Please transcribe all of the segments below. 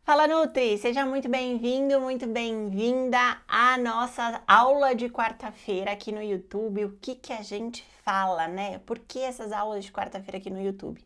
Fala Nutri, seja muito bem-vindo, muito bem-vinda à nossa aula de quarta-feira aqui no YouTube. O que a gente fala, né? Por que essas aulas de quarta-feira aqui no YouTube?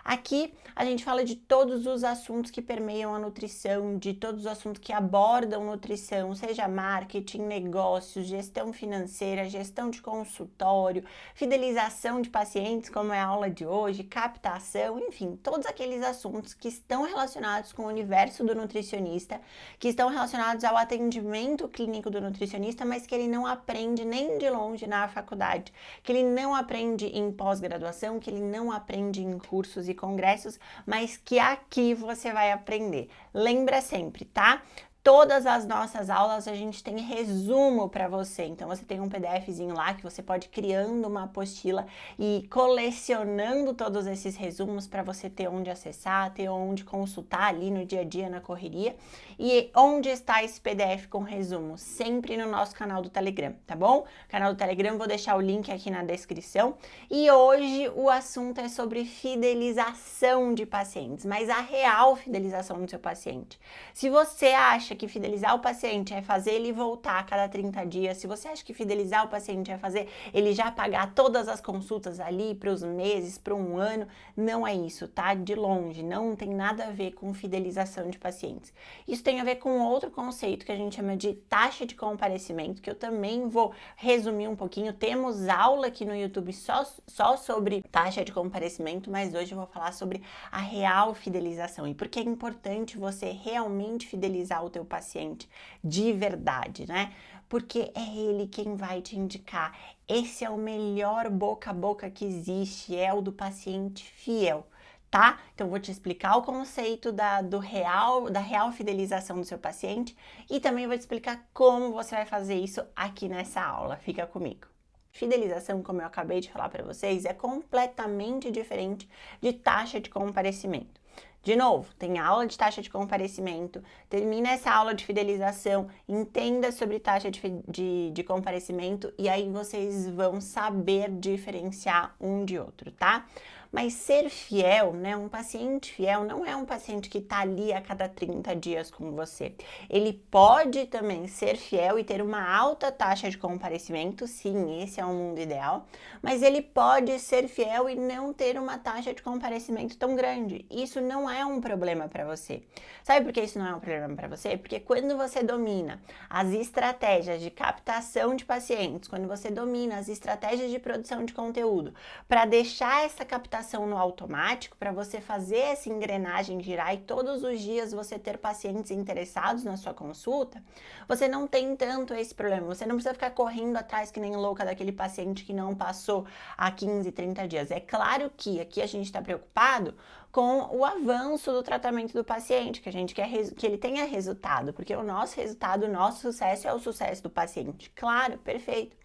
Aqui a gente fala de todos os assuntos que permeiam a nutrição, de todos os assuntos que abordam nutrição, seja marketing, negócios, gestão financeira, gestão de consultório, fidelização de pacientes, como é a aula de hoje, captação, enfim, todos aqueles assuntos que estão relacionados com o universo do nutricionista, que estão relacionados ao atendimento clínico do nutricionista, mas que ele não aprende nem de longe na faculdade, que ele não aprende em pós-graduação, que ele não aprende em cursos e congressos, mas que aqui você vai aprender. Lembra sempre, tá? Todas as nossas aulas a gente tem resumo para você, então você tem um PDFzinho lá que você pode ir criando uma apostila e colecionando todos esses resumos para você ter onde acessar, ter onde consultar ali no dia a dia, na correria. E onde está esse PDF com resumo? Sempre no nosso canal do Telegram, tá bom? Canal do Telegram, vou deixar o link aqui na descrição. E hoje o assunto é sobre fidelização de pacientes, mas a real fidelização do seu paciente. Se você acha que fidelizar o paciente é fazer ele voltar a cada 30 dias, se você acha que fidelizar o paciente é fazer ele já pagar todas as consultas ali para os meses, para um ano, não é isso, tá? De longe, não tem nada a ver com fidelização de pacientes. Isso tem a ver com outro conceito que a gente chama de taxa de comparecimento, que eu também vou resumir um pouquinho. Temos aula aqui no YouTube só sobre taxa de comparecimento, mas hoje eu vou falar sobre a real fidelização e por que é importante você realmente fidelizar o teu paciente de verdade, né? Porque é ele quem vai te indicar. Esse é o melhor boca a boca que existe, é o do paciente fiel, tá? Então, vou te explicar o conceito da real fidelização do seu paciente e também vou te explicar como você vai fazer isso aqui nessa aula. Fica comigo. Fidelização, como eu acabei de falar para vocês, é completamente diferente de taxa de comparecimento. De novo, tem aula de taxa de comparecimento, termina essa aula de fidelização, entenda sobre taxa de comparecimento e aí vocês vão saber diferenciar um de outro, tá? Mas ser fiel, né? Um paciente fiel não é um paciente que tá ali a cada 30 dias com você. Ele pode também ser fiel e ter uma alta taxa de comparecimento, sim, esse é o mundo ideal, mas ele pode ser fiel e não ter uma taxa de comparecimento tão grande. Isso não é um problema para você. Sabe por que isso não é um problema para você? Porque quando você domina as estratégias de captação de pacientes, quando você domina as estratégias de produção de conteúdo, para deixar essa captação no automático, para você fazer essa engrenagem girar e todos os dias você ter pacientes interessados na sua consulta, você não tem tanto esse problema. Você não precisa ficar correndo atrás que nem louca daquele paciente que não passou há 15, 30 dias. É claro que aqui a gente está preocupado com o avanço do tratamento do paciente, que a gente quer que ele tenha resultado, porque o nosso resultado, o nosso sucesso é o sucesso do paciente. Claro, perfeito.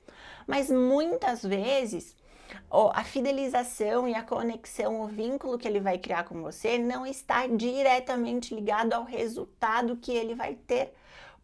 Mas muitas vezes a fidelização e a conexão, o vínculo que ele vai criar com você não está diretamente ligado ao resultado que ele vai ter.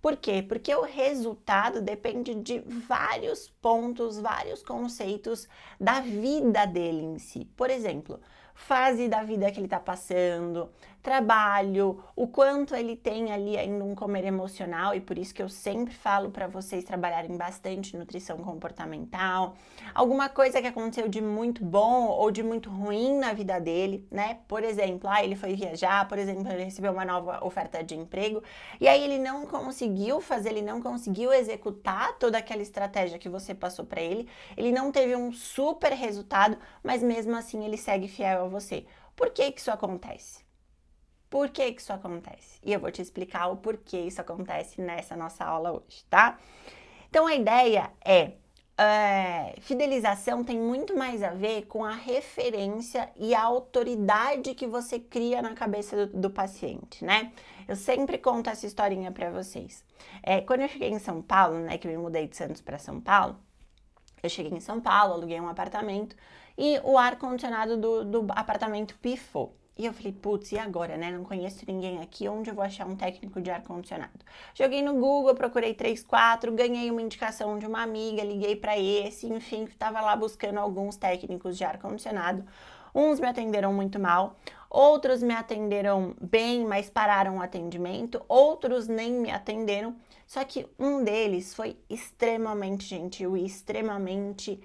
Por quê? Porque o resultado depende de vários pontos, vários conceitos da vida dele em si. Por exemplo, fase da vida que ele está passando, trabalho, o quanto ele tem ali ainda um comer emocional, e por isso que eu sempre falo para vocês trabalharem bastante nutrição comportamental, alguma coisa que aconteceu de muito bom ou de muito ruim na vida dele, né? Por exemplo, ele foi viajar, por exemplo, ele recebeu uma nova oferta de emprego, e aí ele não conseguiu fazer, ele não conseguiu executar toda aquela estratégia que você passou para ele, ele não teve um super resultado, mas mesmo assim ele segue fiel a você. Por que isso acontece? Por que isso acontece? E eu vou te explicar o porquê isso acontece nessa nossa aula hoje, tá? Então a ideia fidelização tem muito mais a ver com a referência e a autoridade que você cria na cabeça do paciente, né? Eu sempre conto essa historinha para vocês. Quando eu cheguei em São Paulo, né, que eu me mudei de Santos para São Paulo, eu cheguei em São Paulo, aluguei um apartamento e o ar-condicionado do apartamento pifou. E eu falei, putz, e agora, né? Não conheço ninguém aqui, onde eu vou achar um técnico de ar-condicionado? Joguei no Google, procurei 3, 4, ganhei uma indicação de uma amiga, liguei para esse, enfim, estava lá buscando alguns técnicos de ar-condicionado. Uns me atenderam muito mal, outros me atenderam bem, mas pararam o atendimento, outros nem me atenderam, só que um deles foi extremamente gentil e extremamente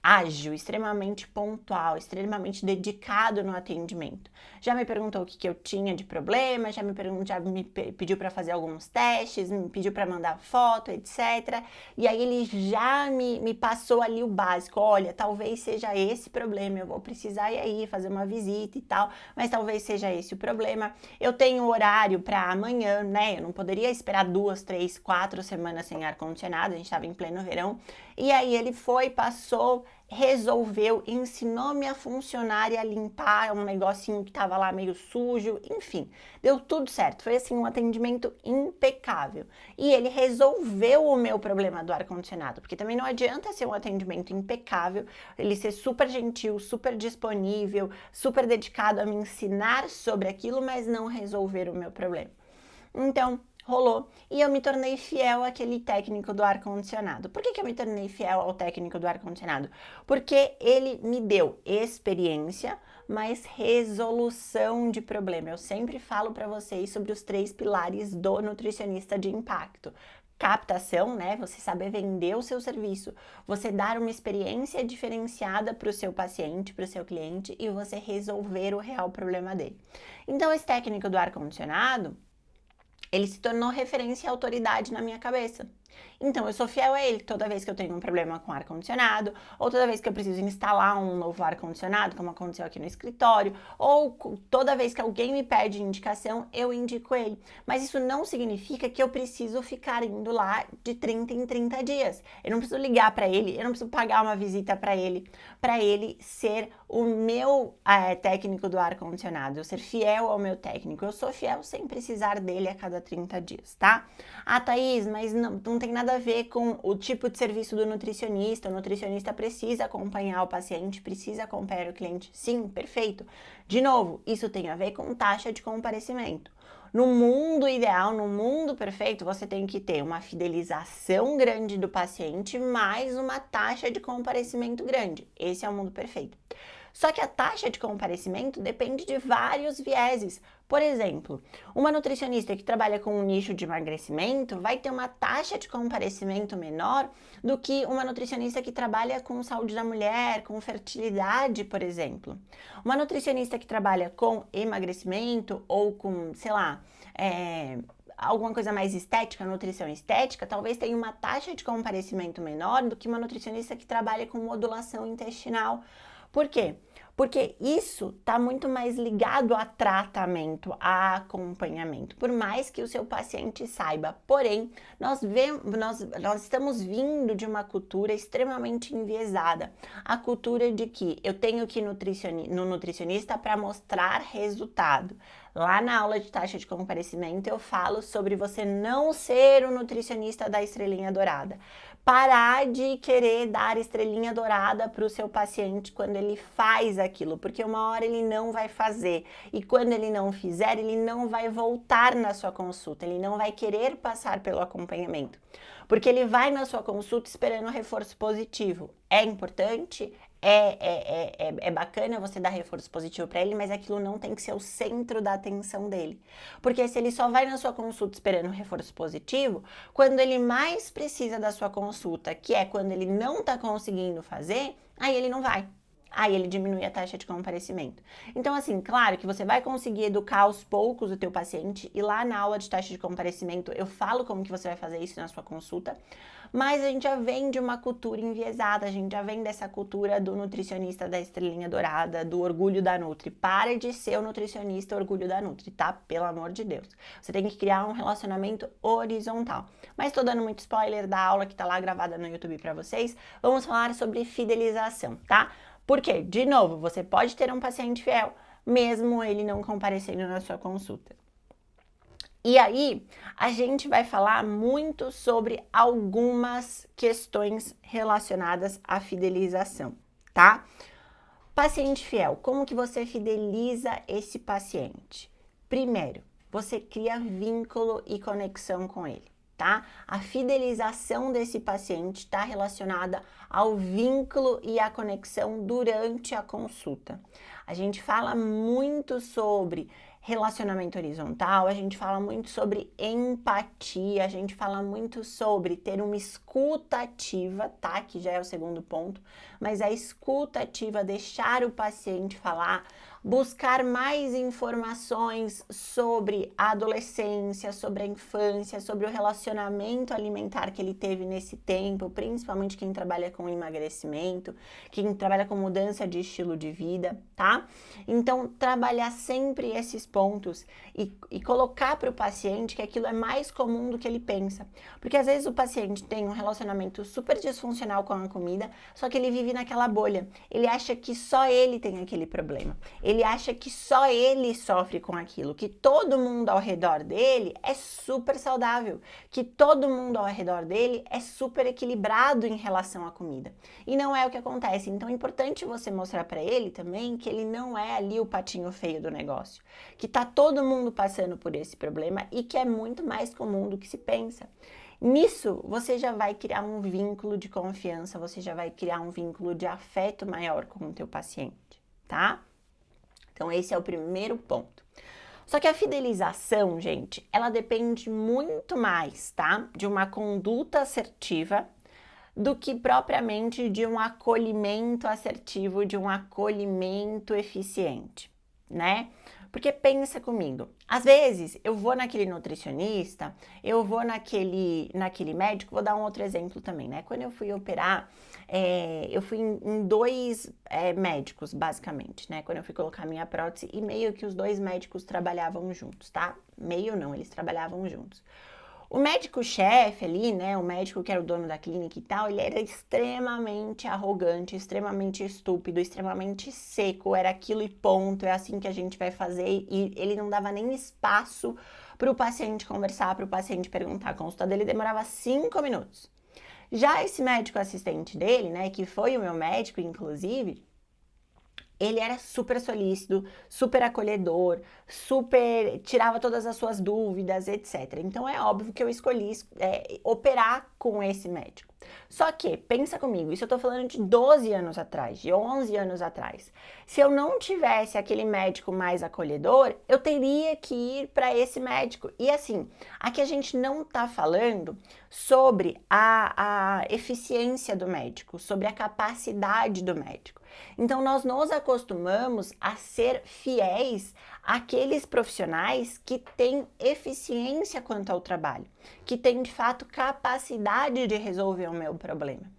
ágil, extremamente pontual, extremamente dedicado no atendimento. Já me perguntou o que eu tinha de problema, já me pediu para fazer alguns testes, me pediu para mandar foto, etc. E aí ele já me passou ali o básico, olha, talvez seja esse problema, eu vou precisar ir aí fazer uma visita e tal, mas talvez seja esse o problema. Eu tenho horário para amanhã, né? Eu não poderia esperar 2, 3, 4 semanas sem ar-condicionado, a gente estava em pleno verão. E aí ele foi, passou, resolveu, ensinou minha funcionária a limpar um negocinho que tava lá meio sujo, enfim, deu tudo certo. Foi assim um atendimento impecável. E ele resolveu o meu problema do ar-condicionado, porque também não adianta ser um atendimento impecável, ele ser super gentil, super disponível, super dedicado a me ensinar sobre aquilo, mas não resolver o meu problema. Então, rolou e eu me tornei fiel àquele técnico do ar-condicionado. Por que eu me tornei fiel ao técnico do ar-condicionado? Porque ele me deu experiência, mas resolução de problema. Eu sempre falo para vocês sobre os 3 pilares do nutricionista de impacto. Captação, né? Você saber vender o seu serviço, você dar uma experiência diferenciada para o seu paciente, para o seu cliente e você resolver o real problema dele. Então, esse técnico do ar-condicionado, ele se tornou referência e autoridade na minha cabeça. Então, eu sou fiel a ele toda vez que eu tenho um problema com ar-condicionado, ou toda vez que eu preciso instalar um novo ar-condicionado, como aconteceu aqui no escritório, ou toda vez que alguém me pede indicação, eu indico ele. Mas isso não significa que eu preciso ficar indo lá de 30 em 30 dias. Eu não preciso ligar para ele, eu não preciso pagar uma visita para ele ser o meu técnico do ar-condicionado, eu ser fiel ao meu técnico. Eu sou fiel sem precisar dele a cada 30 dias, tá? Ah, Thaís, mas não tem nada a ver com o tipo de serviço do nutricionista. O nutricionista precisa acompanhar o paciente, precisa acompanhar o cliente. Sim, perfeito. De novo, isso tem a ver com taxa de comparecimento. No mundo ideal, no mundo perfeito, você tem que ter uma fidelização grande do paciente mais uma taxa de comparecimento grande. Esse é o mundo perfeito. Só que a taxa de comparecimento depende de vários vieses. Por exemplo, uma nutricionista que trabalha com um nicho de emagrecimento vai ter uma taxa de comparecimento menor do que uma nutricionista que trabalha com saúde da mulher, com fertilidade, por exemplo. Uma nutricionista que trabalha com emagrecimento ou com, sei lá, alguma coisa mais estética, nutrição estética, talvez tenha uma taxa de comparecimento menor do que uma nutricionista que trabalha com modulação intestinal. Por quê? Porque isso está muito mais ligado a tratamento, a acompanhamento, por mais que o seu paciente saiba. Porém, nós estamos vindo de uma cultura extremamente enviesada. A cultura de que eu tenho que ir no nutricionista para mostrar resultado. Lá na aula de taxa de comparecimento eu falo sobre você não ser o nutricionista da estrelinha dourada. Parar de querer dar estrelinha dourada para o seu paciente quando ele faz aquilo, porque uma hora ele não vai fazer e quando ele não fizer, ele não vai voltar na sua consulta, ele não vai querer passar pelo acompanhamento, porque ele vai na sua consulta esperando reforço positivo. É importante? É bacana você dar reforço positivo para ele, mas aquilo não tem que ser o centro da atenção dele. Porque se ele só vai na sua consulta esperando reforço positivo, quando ele mais precisa da sua consulta, que é quando ele não está conseguindo fazer, aí ele não vai. Aí ele diminui a taxa de comparecimento. Então, assim, claro que você vai conseguir educar aos poucos o teu paciente e lá na aula de taxa de comparecimento eu falo como que você vai fazer isso na sua consulta, mas a gente já vem de uma cultura enviesada, a gente já vem dessa cultura do nutricionista da estrelinha dourada, do orgulho da Nutri. Para de ser o nutricionista orgulho da Nutri, tá? Pelo amor de Deus. Você tem que criar um relacionamento horizontal. Mas tô dando muito spoiler da aula que tá lá gravada no YouTube para vocês. Vamos falar sobre fidelização, tá? Porque, de novo, você pode ter um paciente fiel, mesmo ele não comparecendo na sua consulta. E aí, a gente vai falar muito sobre algumas questões relacionadas à fidelização, tá? Paciente fiel, como que você fideliza esse paciente? Primeiro, você cria vínculo e conexão com ele. tá? A fidelização desse paciente está relacionada ao vínculo e à conexão durante a consulta. A gente fala muito sobre relacionamento horizontal, a gente fala muito sobre empatia, a gente fala muito sobre ter uma escuta ativa, tá? Que já é o segundo ponto, mas a escuta ativa, deixar o paciente falar, buscar mais informações sobre a adolescência, sobre a infância, sobre o relacionamento alimentar que ele teve nesse tempo, principalmente quem trabalha com emagrecimento, quem trabalha com mudança de estilo de vida, tá? Então, trabalhar sempre esses pontos e colocar para o paciente que aquilo é mais comum do que ele pensa. Porque às vezes o paciente tem um relacionamento super disfuncional com a comida, só que ele vive naquela bolha. Ele acha que só ele tem aquele problema. Ele acha que só ele sofre com aquilo, que todo mundo ao redor dele é super saudável, que todo mundo ao redor dele é super equilibrado em relação à comida. E não é o que acontece. Então é importante você mostrar para ele também que ele não é ali o patinho feio do negócio, que tá todo mundo passando por esse problema e que é muito mais comum do que se pensa. Nisso, você já vai criar um vínculo de confiança, você já vai criar um vínculo de afeto maior com o teu paciente, tá? Então, esse é o primeiro ponto. Só que a fidelização, gente, ela depende muito mais, tá? De uma conduta assertiva do que propriamente de um acolhimento assertivo, de um acolhimento eficiente, né? Porque pensa comigo, às vezes eu vou naquele nutricionista, eu vou naquele médico, vou dar um outro exemplo também, né? Quando eu fui operar, eu fui em dois médicos, basicamente, né? Quando eu fui colocar minha prótese, e meio que os dois médicos trabalhavam juntos, tá? Meio não, eles trabalhavam juntos. O médico-chefe ali, né, o médico que era o dono da clínica e tal, ele era extremamente arrogante, extremamente estúpido, extremamente seco, era aquilo e ponto, é assim que a gente vai fazer, e ele não dava nem espaço para o paciente conversar, para o paciente perguntar. A consulta dele demorava 5 minutos. Já esse médico assistente dele, né, que foi o meu médico, inclusive, ele era super solícito, super acolhedor, super tirava todas as suas dúvidas, etc. Então é óbvio que eu escolhi operar com esse médico. Só que, pensa comigo, isso eu tô falando de 12 anos atrás, de 11 anos atrás. Se eu não tivesse aquele médico mais acolhedor, eu teria que ir para esse médico. E assim, aqui a gente não tá falando sobre a eficiência do médico, sobre a capacidade do médico. Então, nós nos acostumamos a ser fiéis àqueles profissionais que têm eficiência quanto ao trabalho, que têm, de fato, capacidade de resolver o meu problema.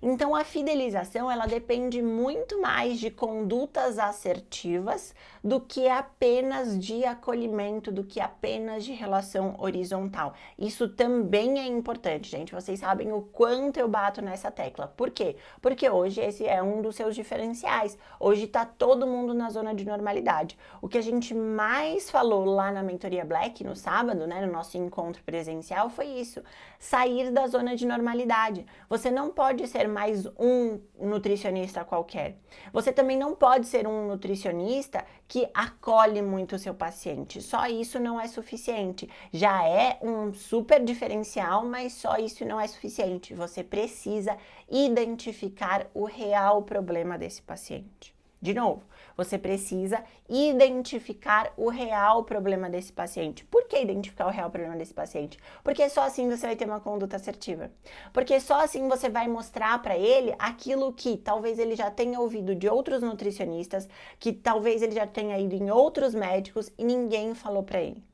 Então, a fidelização, ela depende muito mais de condutas assertivas do que apenas de acolhimento, do que apenas de relação horizontal. Isso também é importante, gente. Vocês sabem o quanto eu bato nessa tecla. Por quê? Porque hoje esse é um dos seus diferenciais. Hoje tá todo mundo na zona de normalidade. O que a gente mais falou lá na Mentoria Black, no sábado, né, no nosso encontro presencial, foi isso. Sair da zona de normalidade. Você não pode ser mais um nutricionista qualquer. Você também não pode ser um nutricionista que acolhe muito o seu paciente. Só isso não é suficiente. Já é um super diferencial, mas só isso não é suficiente. Você precisa identificar o real problema desse paciente. De novo, você precisa identificar o real problema desse paciente. Por que identificar o real problema desse paciente? Porque só assim você vai ter uma conduta assertiva. Porque só assim você vai mostrar para ele aquilo que talvez ele já tenha ouvido de outros nutricionistas, que talvez ele já tenha ido em outros médicos e ninguém falou para ele.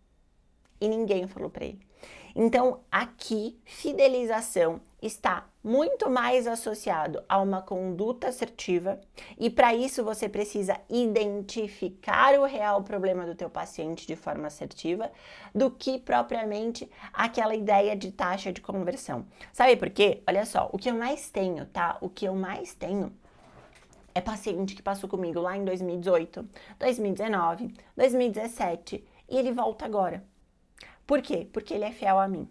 Então, aqui, fidelização está muito mais associado a uma conduta assertiva e para isso você precisa identificar o real problema do teu paciente de forma assertiva do que propriamente aquela ideia de taxa de conversão. Sabe por quê? Olha só, o que eu mais tenho, tá? O que eu mais tenho é paciente que passou comigo lá em 2018, 2019, 2017 e ele volta agora. Por quê? Porque ele é fiel a mim.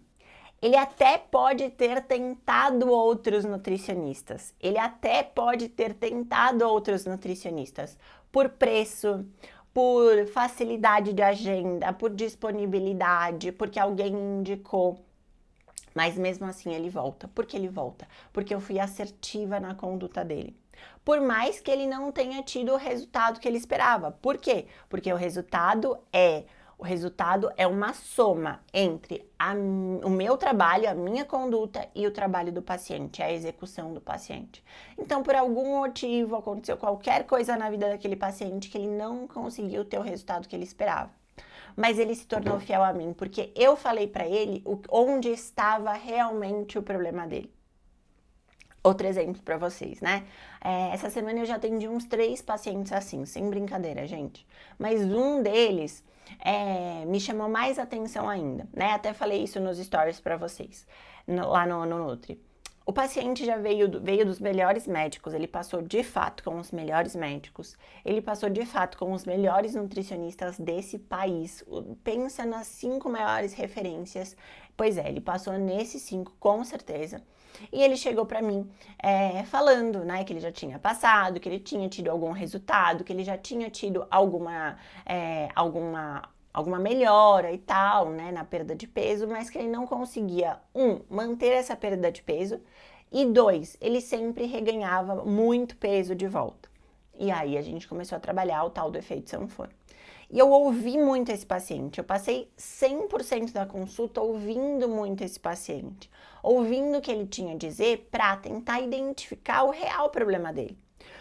Ele até pode ter tentado outros nutricionistas. Por preço, por facilidade de agenda, por disponibilidade, porque alguém indicou. Mas mesmo assim ele volta. Por que ele volta? Porque eu fui assertiva na conduta dele. Por mais que ele não tenha tido o resultado que ele esperava. Por quê? Porque o resultado é uma soma entre o meu trabalho, a minha conduta e o trabalho do paciente, a execução do paciente. Então, por algum motivo, aconteceu qualquer coisa na vida daquele paciente que ele não conseguiu ter o resultado que ele esperava. Mas ele se tornou fiel a mim, porque eu falei para ele onde estava realmente o problema dele. Outro exemplo para vocês, né? Essa semana eu já atendi uns 3 pacientes assim, sem brincadeira, gente. Mas um deles me chamou mais atenção ainda, né? Até falei isso nos stories para vocês, lá no Nutri. O paciente já veio dos melhores médicos, ele passou de fato com os melhores médicos, ele passou de fato com os melhores nutricionistas desse país. Pensa nas 5 maiores referências. Pois é, ele passou nesses 5 com certeza. E ele chegou para mim falando, né, que ele já tinha passado, que ele tinha tido algum resultado, que ele já tinha tido alguma melhora e tal, né, na perda de peso, mas que ele não conseguia, manter essa perda de peso, e 2, ele sempre reganhava muito peso de volta. E aí a gente começou a trabalhar o tal do efeito sanfona. E eu ouvi muito esse paciente, eu passei 100% da consulta ouvindo muito esse paciente, ouvindo o que ele tinha a dizer para tentar identificar o real problema dele.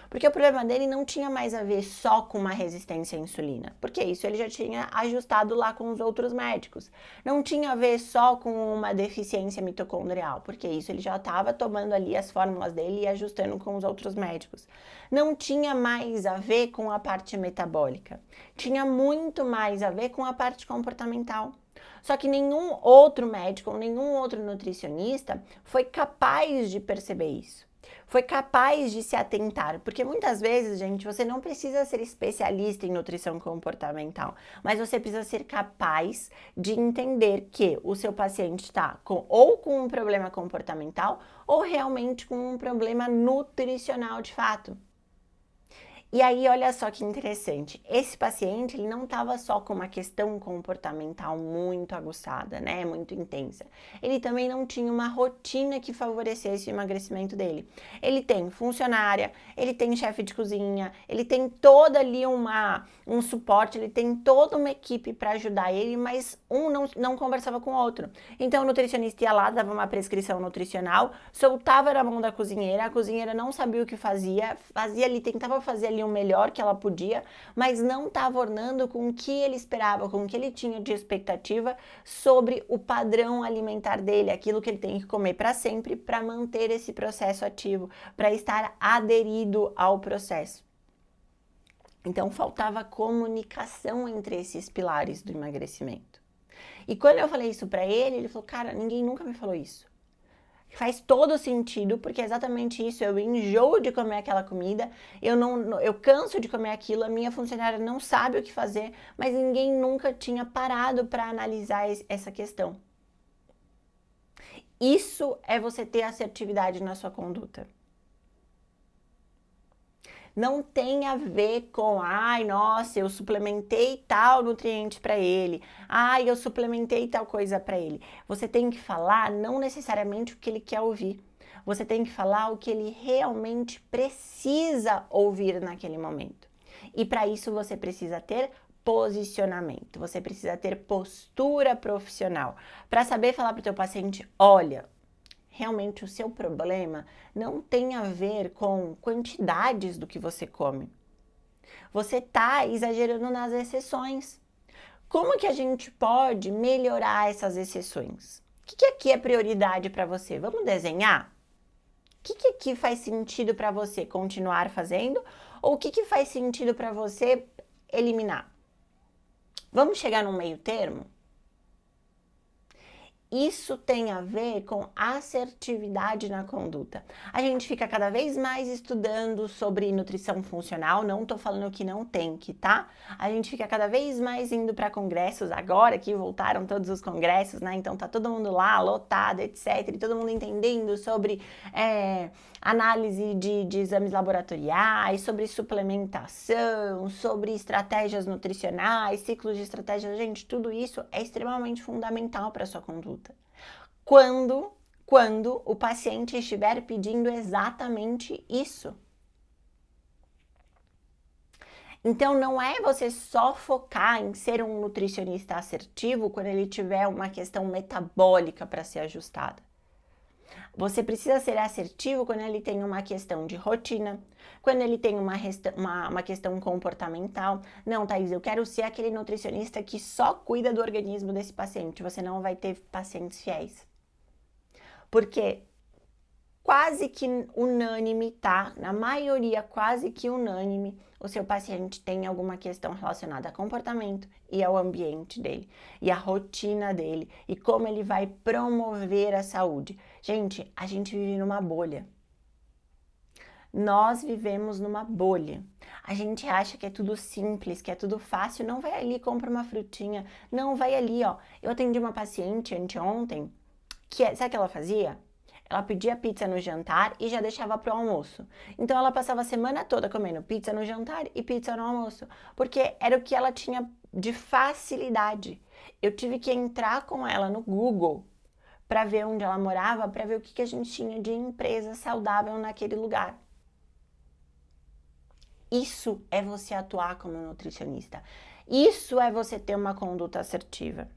Porque o problema dele não tinha mais a ver só com uma resistência à insulina, porque isso ele já tinha ajustado lá com os outros médicos. Não tinha a ver só com uma deficiência mitocondrial, porque isso ele já estava tomando ali as fórmulas dele e ajustando com os outros médicos. Não tinha mais a ver com a parte metabólica, tinha muito mais a ver com a parte comportamental. Só que nenhum outro médico, nenhum outro nutricionista foi capaz de perceber isso. Foi capaz de se atentar, porque muitas vezes, gente, você não precisa ser especialista em nutrição comportamental, mas você precisa ser capaz de entender que o seu paciente está ou com um problema comportamental ou realmente com um problema nutricional de fato. E aí, olha só que interessante, esse paciente ele não estava só com uma questão comportamental muito aguçada, né, muito intensa. Ele também não tinha uma rotina que favorecesse o emagrecimento dele. Ele tem funcionária, ele tem chefe de cozinha, ele tem toda ali um suporte, ele tem toda uma equipe para ajudar ele, mas um não conversava com o outro. Então o nutricionista ia lá, dava uma prescrição nutricional, soltava na mão da cozinheira, a cozinheira não sabia o que fazia ali, tentava fazer ali o melhor que ela podia, mas não estava ornando com o que ele esperava, com o que ele tinha de expectativa sobre o padrão alimentar dele, aquilo que ele tem que comer para sempre para manter esse processo ativo, para estar aderido ao processo. Então faltava comunicação entre esses pilares do emagrecimento. E quando eu falei isso para ele, ele falou: cara, ninguém nunca me falou isso. Faz todo sentido, porque é exatamente isso, eu enjoo de comer aquela comida, eu canso de comer aquilo, a minha funcionária não sabe o que fazer, mas ninguém nunca tinha parado para analisar essa questão. Isso é você ter assertividade na sua conduta. Não tem a ver com, ai, nossa, eu suplementei tal nutriente para ele, ai, eu suplementei tal coisa para ele. Você tem que falar não necessariamente o que ele quer ouvir. Você tem que falar o que ele realmente precisa ouvir naquele momento. E para isso você precisa ter posicionamento, você precisa ter postura profissional para saber falar para o teu paciente: olha, realmente o seu problema não tem a ver com quantidades do que você come. Você está exagerando nas exceções. Como que a gente pode melhorar essas exceções? O que aqui é prioridade para você? Vamos desenhar? O que aqui faz sentido para você continuar fazendo? Ou o que faz sentido para você eliminar? Vamos chegar num meio termo? Isso tem a ver com assertividade na conduta. A gente fica cada vez mais estudando sobre nutrição funcional, não tô falando que não tem que, tá? A gente fica cada vez mais indo para congressos, agora que voltaram todos os congressos, né? Então tá todo mundo lá, lotado, etc. E todo mundo entendendo sobre análise de exames laboratoriais, sobre suplementação, sobre estratégias nutricionais, ciclos de estratégias. Gente, tudo isso é extremamente fundamental para a sua conduta. quando o paciente estiver pedindo exatamente isso. Então, não é você só focar em ser um nutricionista assertivo quando ele tiver uma questão metabólica para ser ajustada. Você precisa ser assertivo quando ele tem uma questão de rotina, quando ele tem uma questão comportamental. Não, Thaís, eu quero ser aquele nutricionista que só cuida do organismo desse paciente. Você não vai ter pacientes fiéis. Porque quase que unânime, tá? Na maioria, quase que unânime, o seu paciente tem alguma questão relacionada a comportamento e ao ambiente dele, e a rotina dele, e como ele vai promover a saúde. Gente, a gente vive numa bolha. Nós vivemos numa bolha. A gente acha que é tudo simples, que é tudo fácil. Não vai ali, compra uma frutinha. Não, vai ali, ó. Eu atendi uma paciente anteontem, sabe o que ela fazia? Ela pedia pizza no jantar e já deixava pro almoço. Então ela passava a semana toda comendo pizza no jantar e pizza no almoço, porque era o que ela tinha de facilidade. Eu tive que entrar com ela no Google para ver onde ela morava, para ver o que a gente tinha de empresa saudável naquele lugar. Isso é você atuar como nutricionista. Isso é você ter uma conduta assertiva.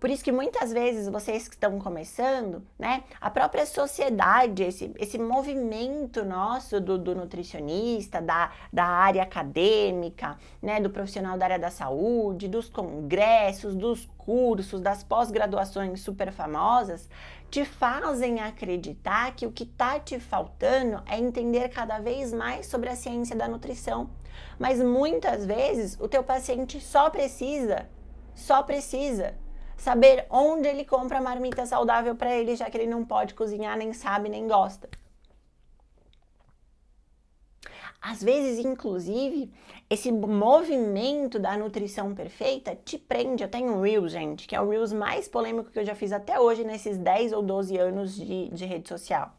Por isso que muitas vezes vocês que estão começando, né, a própria sociedade, esse movimento nosso do nutricionista, da área acadêmica, né, do profissional da área da saúde, dos congressos, dos cursos, das pós-graduações super famosas, te fazem acreditar que o que está te faltando é entender cada vez mais sobre a ciência da nutrição. Mas muitas vezes o teu paciente só precisa saber onde ele compra a marmita saudável para ele, já que ele não pode cozinhar, nem sabe, nem gosta. Às vezes, inclusive, esse movimento da nutrição perfeita te prende. Eu tenho um Reels, gente, que é o Reels mais polêmico que eu já fiz até hoje nesses 10 ou 12 anos de rede social.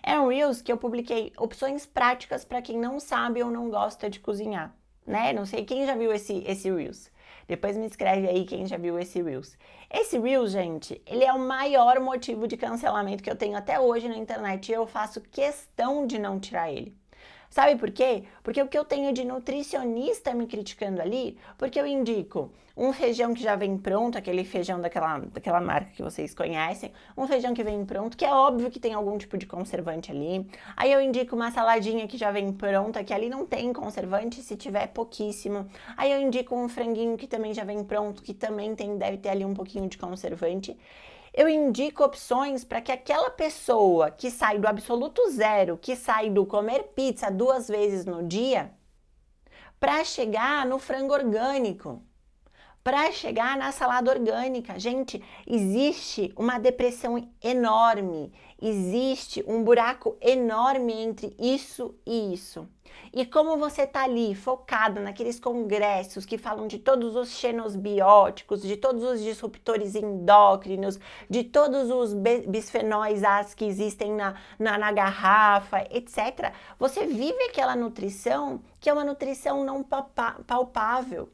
É um Reels que eu publiquei opções práticas para quem não sabe ou não gosta de cozinhar, né? Não sei quem já viu esse Reels. Depois me escreve aí quem já viu esse Reels. Esse Reels, gente, ele é o maior motivo de cancelamento que eu tenho até hoje na internet e eu faço questão de não tirar ele. Sabe por quê? Porque o que eu tenho de nutricionista me criticando ali, porque eu indico um feijão que já vem pronto, aquele feijão daquela marca que vocês conhecem, um feijão que vem pronto, que é óbvio que tem algum tipo de conservante ali. Aí eu indico uma saladinha que já vem pronta, que ali não tem conservante, se tiver pouquíssimo. Aí eu indico um franguinho que também já vem pronto, que também deve ter ali um pouquinho de conservante. Eu indico opções para que aquela pessoa que sai do absoluto zero, que sai do comer pizza 2 vezes no dia, para chegar no frango orgânico, para chegar na salada orgânica. Gente, existe uma depressão enorme, existe um buraco enorme entre isso e isso. E como você tá ali focado naqueles congressos que falam de todos os xenosbióticos, de todos os disruptores endócrinos, de todos os bisfenóis A que existem na garrafa, etc., você vive aquela nutrição que é uma nutrição não palpável.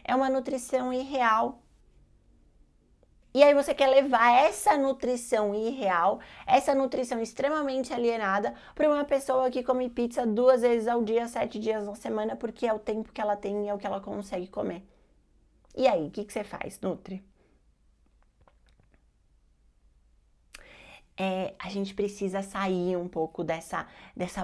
É uma nutrição irreal. E aí você quer levar essa nutrição irreal, essa nutrição extremamente alienada, para uma pessoa que come pizza 2 vezes ao dia, 7 dias na semana, porque é o tempo que ela tem e é o que ela consegue comer. E aí, o que você faz, Nutri? A gente precisa sair um pouco dessa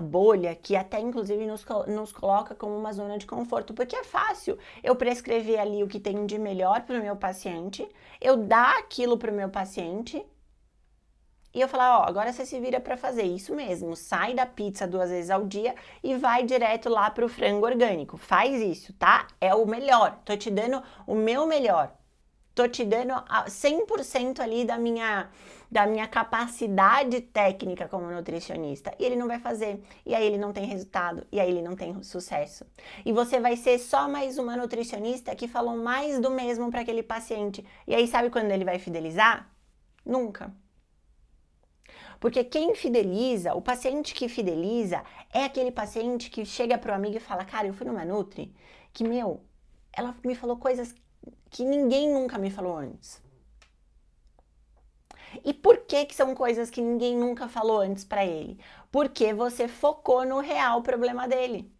bolha que até inclusive nos coloca como uma zona de conforto, porque é fácil eu prescrever ali o que tem de melhor para o meu paciente, eu dar aquilo para o meu paciente e eu falar, ó, agora você se vira para fazer isso mesmo, sai da pizza 2 vezes ao dia e vai direto lá para o frango orgânico, faz isso, tá? É o melhor, tô te dando o meu melhor. Tô te dando 100% ali da minha capacidade técnica como nutricionista. E ele não vai fazer. E aí ele não tem resultado. E aí ele não tem sucesso. E você vai ser só mais uma nutricionista que falou mais do mesmo para aquele paciente. E aí sabe quando ele vai fidelizar? Nunca. Porque quem fideliza, o paciente que fideliza, é aquele paciente que chega pro amigo e fala, cara, eu fui numa Nutri que, ela me falou coisas que ninguém nunca me falou antes. E por que que são coisas que ninguém nunca falou antes para ele? Porque você focou no real problema dele.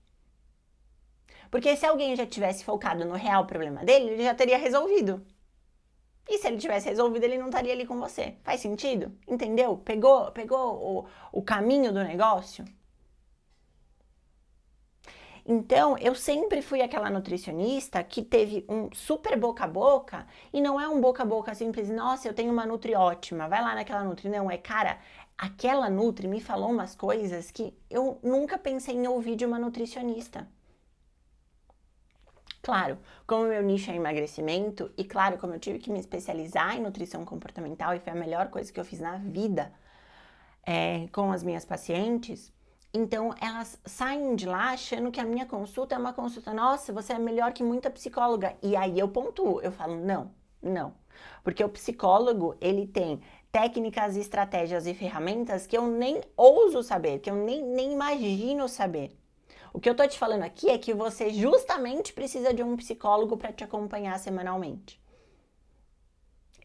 Porque se alguém já tivesse focado no real problema dele, ele já teria resolvido. E se ele tivesse resolvido, ele não estaria ali com você. Faz sentido? Entendeu? Pegou o caminho do negócio? Então, eu sempre fui aquela nutricionista que teve um super boca a boca, e não é um boca a boca simples, nossa, eu tenho uma nutri ótima, vai lá naquela nutri. Não, é, cara, aquela nutri me falou umas coisas que eu nunca pensei em ouvir de uma nutricionista. Claro, como meu nicho é emagrecimento, e claro, como eu tive que me especializar em nutrição comportamental, e foi a melhor coisa que eu fiz na vida com as minhas pacientes, então elas saem de lá achando que a minha consulta é uma consulta, nossa, você é melhor que muita psicóloga. E aí eu pontuo, eu falo, não. Porque o psicólogo, ele tem técnicas, estratégias e ferramentas que eu nem ouso saber, que eu nem imagino saber. O que eu tô te falando aqui é que você justamente precisa de um psicólogo para te acompanhar semanalmente.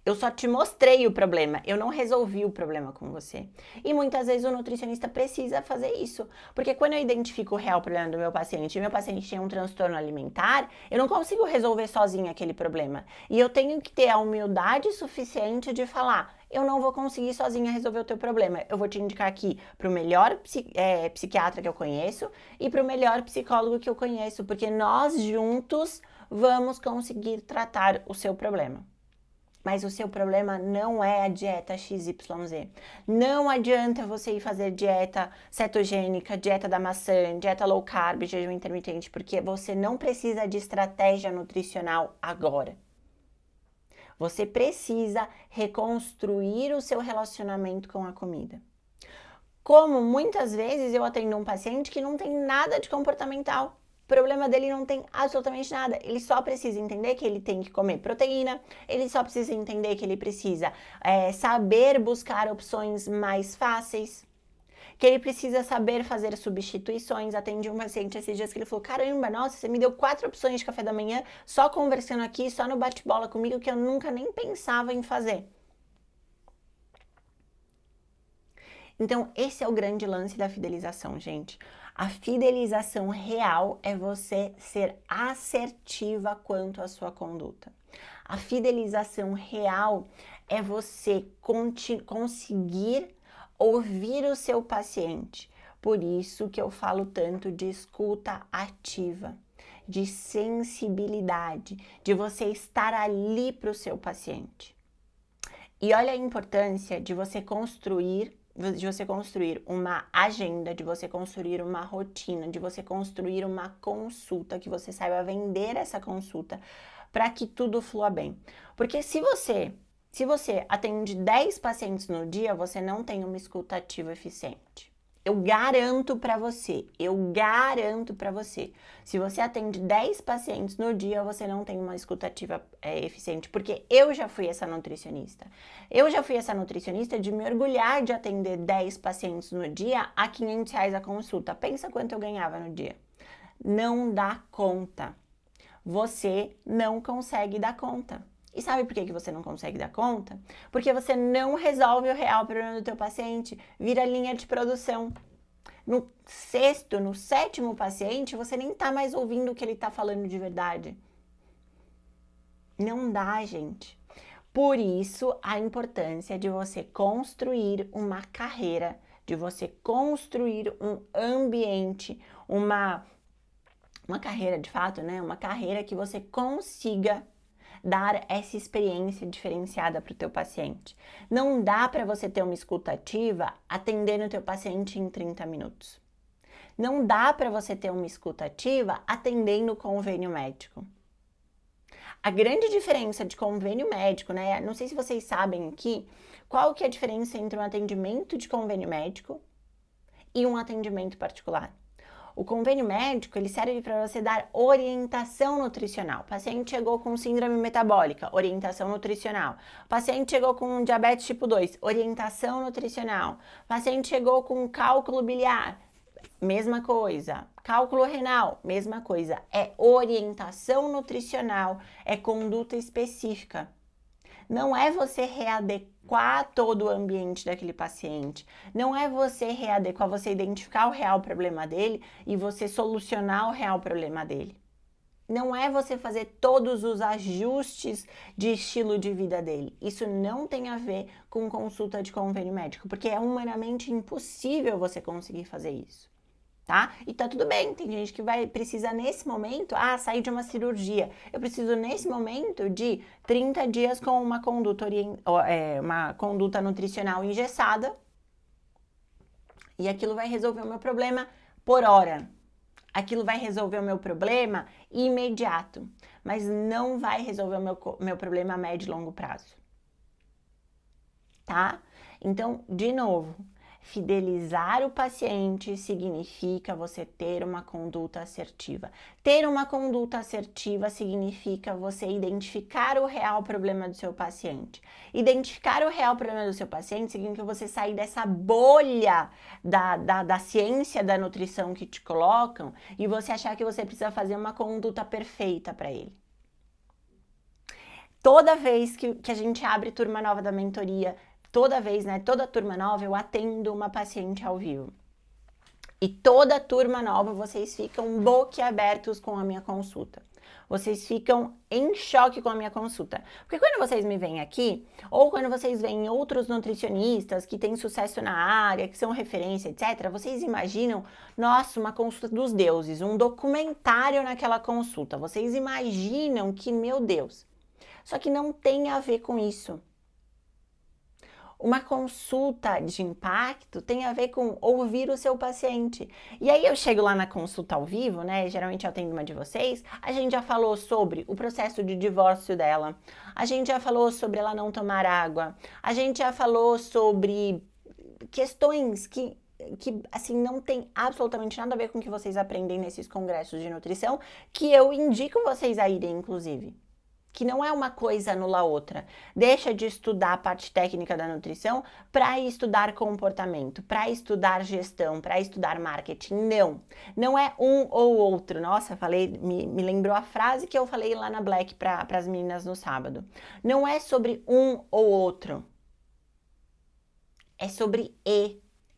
Eu só te mostrei o problema, eu não resolvi o problema com você. E muitas vezes o nutricionista precisa fazer isso. Porque quando eu identifico o real problema do meu paciente e meu paciente tem um transtorno alimentar, eu não consigo resolver sozinha aquele problema. E eu tenho que ter a humildade suficiente de falar, eu não vou conseguir sozinha resolver o teu problema. Eu vou te indicar aqui para o melhor psiquiatra que eu conheço e para o melhor psicólogo que eu conheço, porque nós juntos vamos conseguir tratar o seu problema. Mas o seu problema não é a dieta XYZ. Não adianta você ir fazer dieta cetogênica, dieta da maçã, dieta low carb, jejum intermitente, porque você não precisa de estratégia nutricional agora. Você precisa reconstruir o seu relacionamento com a comida. Como muitas vezes eu atendo um paciente que não tem nada de comportamental. O problema dele não tem absolutamente nada. Ele só precisa entender que ele tem que comer proteína, ele só precisa entender que ele precisa saber buscar opções mais fáceis, que ele precisa saber fazer substituições. Atendi um paciente esses dias que ele falou, caramba, nossa, você me deu 4 opções de café da manhã só conversando aqui, só no bate-bola comigo, que eu nunca nem pensava em fazer. Então, esse é o grande lance da fidelização, gente. A fidelização real é você ser assertiva quanto à sua conduta. A fidelização real é você conseguir ouvir o seu paciente. Por isso que eu falo tanto de escuta ativa, de sensibilidade, de você estar ali para o seu paciente. E olha a importância de você construir uma agenda, de você construir uma rotina, de você construir uma consulta, que você saiba vender essa consulta para que tudo flua bem. Porque se você atende 10 pacientes no dia, você não tem uma escuta ativa eficiente. Eu garanto para você, se você atende 10 pacientes no dia, você não tem uma escuta ativa eficiente, porque eu já fui essa nutricionista. Eu já fui essa nutricionista de me orgulhar de atender 10 pacientes no dia a R$500 a consulta. Pensa quanto eu ganhava no dia. Não dá conta. Você não consegue dar conta. E sabe por que você não consegue dar conta? Porque você não resolve o real problema do teu paciente, vira linha de produção. No sétimo paciente, você nem tá mais ouvindo o que ele tá falando de verdade. Não dá, gente. Por isso, a importância de você construir uma carreira, de você construir um ambiente, uma carreira de fato, né? Uma carreira que você consiga dar essa experiência diferenciada para o teu paciente. Não dá para você ter uma escuta ativa atendendo o teu paciente em 30 minutos. Não dá para você ter uma escuta ativa atendendo o convênio médico. A grande diferença de convênio médico, né? Não sei se vocês sabem aqui, qual que é a diferença entre um atendimento de convênio médico e um atendimento particular. O convênio médico, ele serve para você dar orientação nutricional. O paciente chegou com síndrome metabólica, orientação nutricional. O paciente chegou com diabetes tipo 2, orientação nutricional. O paciente chegou com cálculo biliar, mesma coisa. Cálculo renal, mesma coisa. É orientação nutricional, é conduta específica. Não é você readequar todo o ambiente daquele paciente. Não é você readequar, você identificar o real problema dele e você solucionar o real problema dele. Não é você fazer todos os ajustes de estilo de vida dele. Isso não tem a ver com consulta de convênio médico, porque é humanamente impossível você conseguir fazer isso. Tá? E tá tudo bem, tem gente que precisa nesse momento, sair de uma cirurgia. Eu preciso nesse momento de 30 dias com uma conduta nutricional engessada e aquilo vai resolver o meu problema por hora. Aquilo vai resolver o meu problema imediato, mas não vai resolver o meu problema a médio e longo prazo. Tá? Então, de novo, fidelizar o paciente significa você ter uma conduta assertiva. Ter uma conduta assertiva significa você identificar o real problema do seu paciente. Identificar o real problema do seu paciente significa você sair dessa bolha da ciência da nutrição que te colocam e você achar que você precisa fazer uma conduta perfeita para ele. Toda vez que a gente abre turma nova da mentoria, toda turma nova eu atendo uma paciente ao vivo. E toda turma nova vocês ficam boquiabertos com a minha consulta. Vocês ficam em choque com a minha consulta. Porque quando vocês me vêm aqui, ou quando vocês veem outros nutricionistas que têm sucesso na área, que são referência, etc., vocês imaginam, nossa, uma consulta dos deuses, um documentário naquela consulta. Vocês imaginam que, meu Deus. Só que não tem a ver com isso. Uma consulta de impacto tem a ver com ouvir o seu paciente. E aí eu chego lá na consulta ao vivo, né? Geralmente eu atendo uma de vocês. A gente já falou sobre o processo de divórcio dela. A gente já falou sobre ela não tomar água. A gente já falou sobre questões que assim, não tem absolutamente nada a ver com o que vocês aprendem nesses congressos de nutrição, que eu indico vocês a irem, inclusive. Que não é uma coisa anula a outra. Deixa de estudar a parte técnica da nutrição para estudar comportamento, para estudar gestão, para estudar marketing. Não é um ou outro. Nossa, me lembrou a frase que eu falei lá na Black para as meninas no sábado. Não é sobre um ou outro. É sobre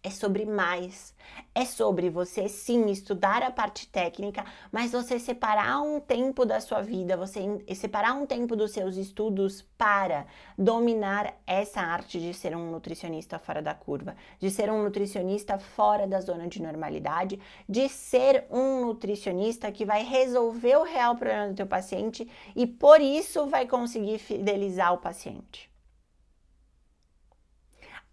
é sobre mais. É sobre você sim estudar a parte técnica, mas você separar um tempo da sua vida, você separar um tempo dos seus estudos para dominar essa arte de ser um nutricionista fora da curva, de ser um nutricionista fora da zona de normalidade, de ser um nutricionista que vai resolver o real problema do teu paciente e por isso vai conseguir fidelizar o paciente.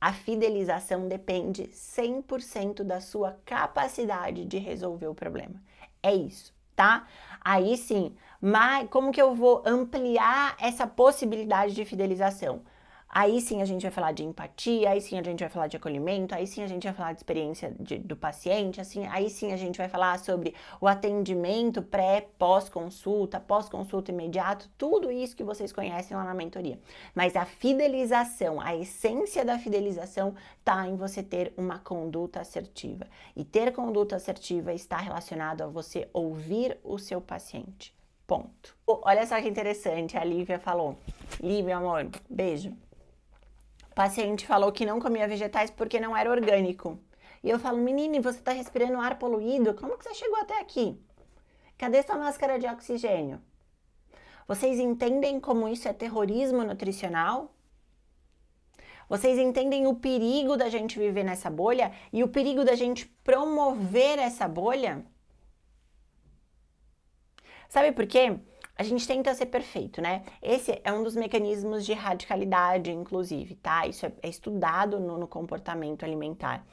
A fidelização depende 100% da sua capacidade de resolver o problema. É isso, tá? Aí sim, mas como que eu vou ampliar essa possibilidade de fidelização? Aí sim a gente vai falar de empatia, aí sim a gente vai falar de acolhimento, aí sim a gente vai falar de experiência do paciente, assim, aí sim a gente vai falar sobre o atendimento pós-consulta imediato, tudo isso que vocês conhecem lá na mentoria. Mas a fidelização, a essência da fidelização está em você ter uma conduta assertiva. E ter conduta assertiva está relacionado a você ouvir o seu paciente. Ponto. Olha só que interessante, a Lívia falou. Lívia, amor, beijo. O paciente falou que não comia vegetais porque não era orgânico. E eu falo, menina, você está respirando ar poluído? Como que você chegou até aqui? Cadê sua máscara de oxigênio? Vocês entendem como isso é terrorismo nutricional? Vocês entendem o perigo da gente viver nessa bolha e o perigo da gente promover essa bolha? Sabe por quê? A gente tenta ser perfeito, né? Esse é um dos mecanismos de radicalidade, inclusive, tá? Isso é estudado no comportamento alimentar.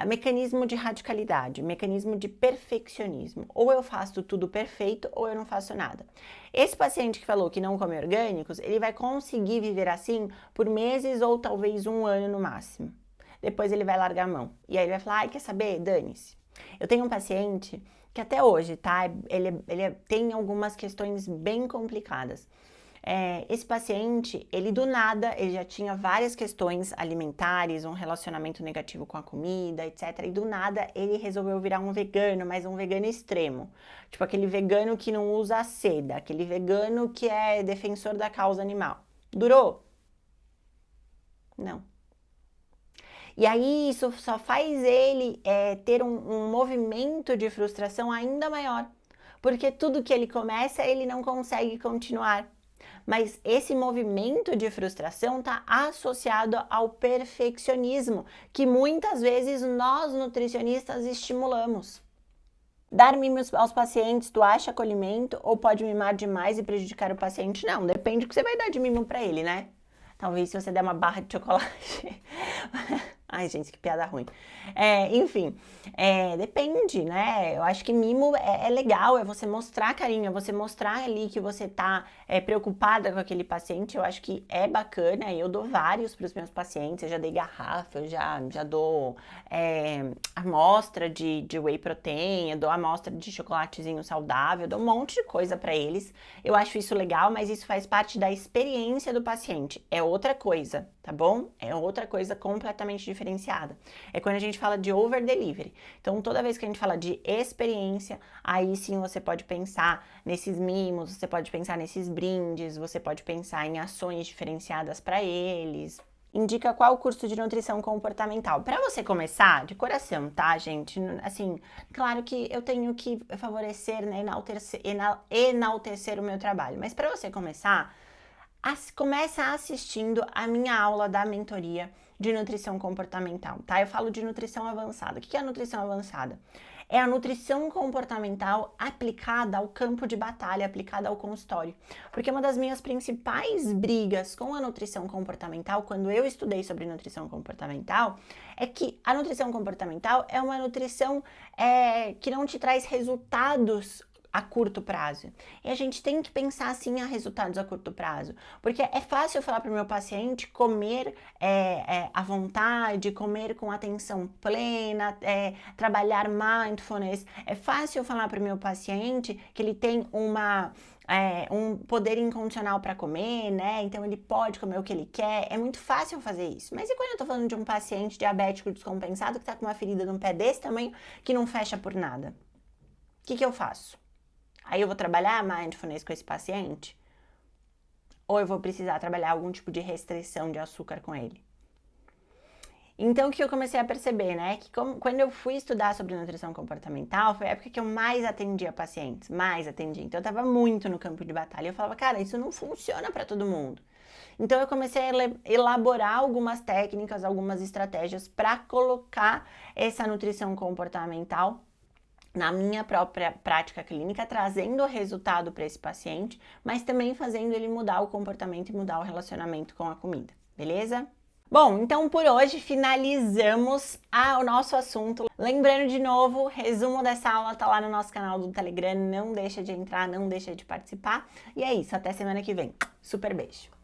Mecanismo de radicalidade, mecanismo de perfeccionismo. Ou eu faço tudo perfeito ou eu não faço nada. Esse paciente que falou que não come orgânicos, ele vai conseguir viver assim por meses ou talvez um ano no máximo. Depois ele vai largar a mão. E aí ele vai falar, ai, quer saber? Dane-se. Eu tenho um paciente que até hoje, tá? Ele tem algumas questões bem complicadas. Esse paciente, ele do nada, ele já tinha várias questões alimentares, um relacionamento negativo com a comida, etc. E do nada, ele resolveu virar um vegano, mas um vegano extremo. Tipo aquele vegano que não usa seda, aquele vegano que é defensor da causa animal. Durou Não. E aí isso só faz ele ter um movimento de frustração ainda maior, porque tudo que ele começa ele não consegue continuar. Mas esse movimento de frustração está associado ao perfeccionismo, que muitas vezes nós nutricionistas estimulamos. Dar mimos aos pacientes, tu acha acolhimento ou pode mimar demais e prejudicar o paciente? Não, depende do que você vai dar de mimo para ele, né? Talvez se você der uma barra de chocolate. Ai, gente, que piada ruim. Enfim, depende, né? Eu acho que mimo é legal, é você mostrar carinho, é você mostrar ali que você tá preocupada com aquele paciente. Eu acho que é bacana. Eu dou vários para os meus pacientes. Eu já dei garrafa, eu já dou amostra de whey protein, eu dou amostra de chocolatezinho saudável, eu dou um monte de coisa para eles. Eu acho isso legal, mas isso faz parte da experiência do paciente. É outra coisa, tá bom? É outra coisa completamente diferenciada. É quando a gente fala de over delivery. Então, toda vez que a gente fala de experiência, aí sim você pode pensar nesses mimos, você pode pensar nesses brindes, você pode pensar em ações diferenciadas para eles. Indica qual curso de nutrição comportamental. Para você começar, de coração, tá, gente? Assim, claro que eu tenho que favorecer, né, enaltecer o meu trabalho. Mas para você começar, começa assistindo a minha aula da mentoria de nutrição comportamental, tá? Eu falo de nutrição avançada. O que é a nutrição avançada? É a nutrição comportamental aplicada ao campo de batalha, aplicada ao consultório. Porque uma das minhas principais brigas com a nutrição comportamental, quando eu estudei sobre nutrição comportamental, é que a nutrição comportamental é uma nutrição que não te traz resultados a curto prazo. E a gente tem que pensar assim a resultados a curto prazo, porque é fácil falar para o meu paciente comer à vontade, comer com atenção plena, trabalhar mindfulness. É fácil falar para o meu paciente que ele tem um poder incondicional para comer, né? Então ele pode comer o que ele quer. É muito fácil fazer isso. Mas e quando eu tô falando de um paciente diabético descompensado que tá com uma ferida num pé desse tamanho que não fecha por nada? O que eu faço? Aí eu vou trabalhar mindfulness com esse paciente? Ou eu vou precisar trabalhar algum tipo de restrição de açúcar com ele? Então, o que eu comecei a perceber, né? Que quando eu fui estudar sobre nutrição comportamental, foi a época que eu mais atendia pacientes, Então, eu tava muito no campo de batalha. Eu falava, cara, isso não funciona para todo mundo. Então, eu comecei a elaborar algumas técnicas, algumas estratégias para colocar essa nutrição comportamental na minha própria prática clínica, trazendo resultado para esse paciente, mas também fazendo ele mudar o comportamento e mudar o relacionamento com a comida, beleza? Bom, então por hoje finalizamos o nosso assunto. Lembrando de novo, resumo dessa aula tá lá no nosso canal do Telegram, não deixa de entrar, não deixa de participar. E é isso, até semana que vem. Super beijo!